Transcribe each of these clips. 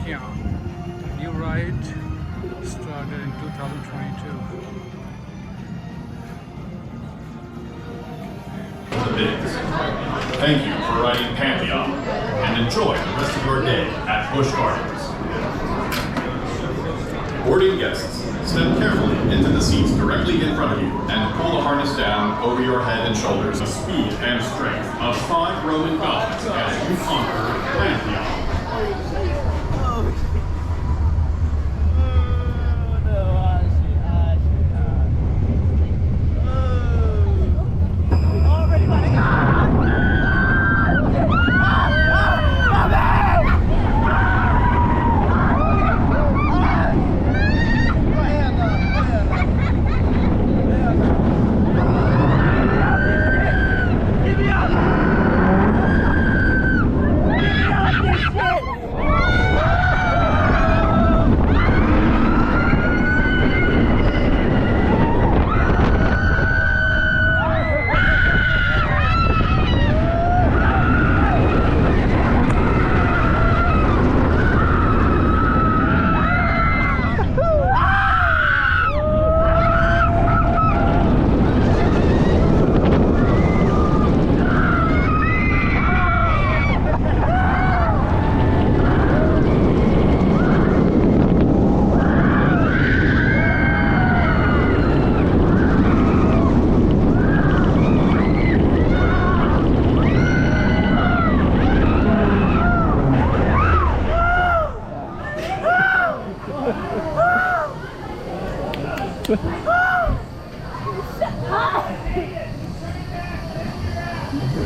Pantheon. The new ride started in 2022. The bids. Thank you for riding Pantheon, and enjoy the rest of your day at Busch Gardens. Boarding guests, step carefully into the seats directly in front of you and pull the harness down over your head and shoulders. The speed and strength of 5 Roman gods as you conquer Pantheon.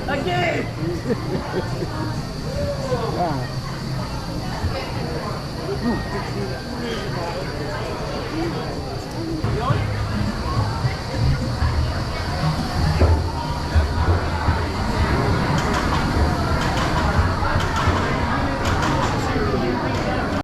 Again! Ah.